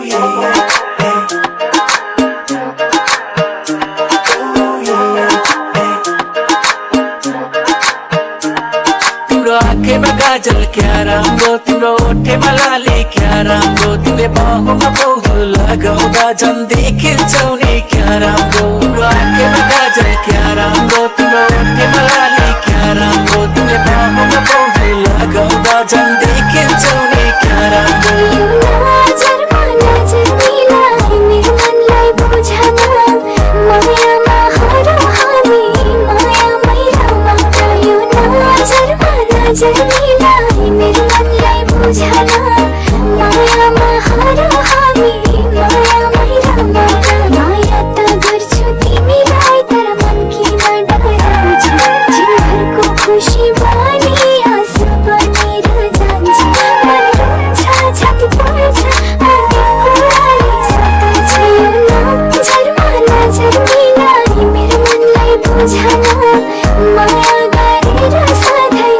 तिम्रो आँखेमा गाजल क्या राम्रो, तिम्रो ओठेमा लाली क्या राम्रो, तिमीले बाहुमा पौधो लगाउँदा झन् देखिन्छौ नि क्या राम्रो। तिम्रो आँखेमा गाजल क्या राम्रो, तिम्रो ओठेमा लाली क्या राम्रो, तिमीले बाहुमा पौधो लगाउँदा झन् देखिन्छौ नि क्या राम्रो। नजरलाई मेरो मनलाई बुझान मायामा हरौ हामी मायामै रमाउन। माया त गर्छु तिमीलाई तर मन किन डराउँछ, जिउभरको खुसी बानी आँसु बनेर जान्छ। मन रुन्छ छाती पर्छ आँधी कुराले सताउँछ, यो नजरमा नजर मिलाई मेरो मनलाई बुझान माया गरेर सधैँ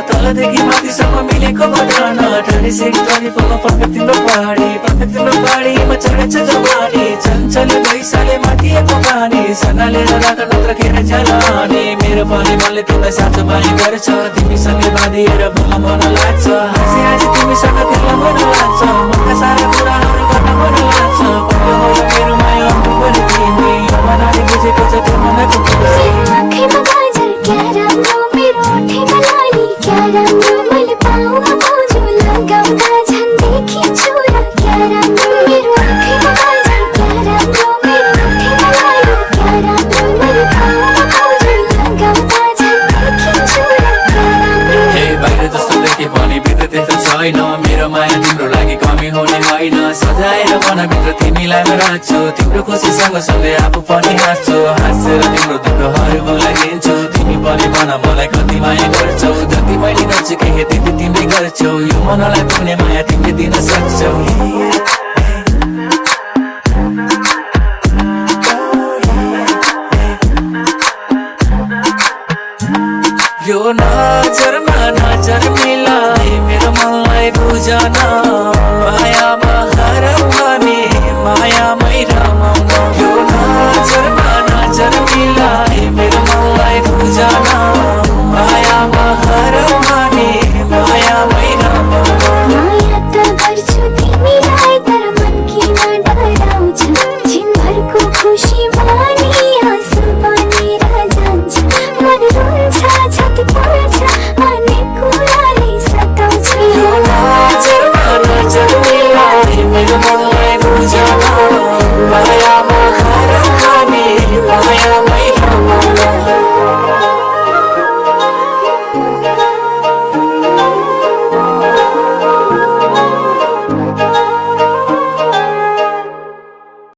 तलदेखि माथिसम्म मिलेको बदन 26-24 पर्फेक्ट तिम्रो पाहाडीमा चढेछ जवानी। चञ्चल बैसाले माथिएको पानी सनालेर राख नत्र खेर जलानी। मेरो पनि मनले तिमीलाई साँचो माया गर्छ, तिमीसँगै बाँधिएर बोल्न मन लाग्छ। हाँसी हाँसी तिमीसँग खेल्न मन लाग्छ, मनका सारा कुराहरू गर्न मन लाग्छ। पहिलो हो यो मेरो माया अम्बु पनि तिमी, यो मनले बुझेको छ त्यो मनको खुसी। आँखेमा गाजल क्या राम्रो, मेरो ओठेमा लाली क्या राम्रो, मैले पाउमा पौधो लगाउँदा झन् देखिन्छु र क्या राम्रो। मेरो आँखेमा गाजल क्या राम्रो, मेरो ओठेमा लाली क्या राम्रो, मैले पाउमा पौधो लगाउँदा झन् देखिन्छु र क्या राम्रो। हे बाहिर जस्तो देखे पनि भित्र त्यस्तो छैन, मेरो माया तिम्रो लागि कमी हुने होइन। सजाएर मनभित्र तिमीलाई म राख्छु, तिम्रो खुसीसँग सधैँ आफू पनि हाँस्छु। हाँसेर तिम्रो दुःखहरू भुलाइदिन्छु, तिमी पनि भन मलाई कति माया गर्छौ। जति मैले गर्छु केही त्यति तिमीले गर्छौ, यो मनलाई पुग्ने माया तिमीले दिन सक्छौ।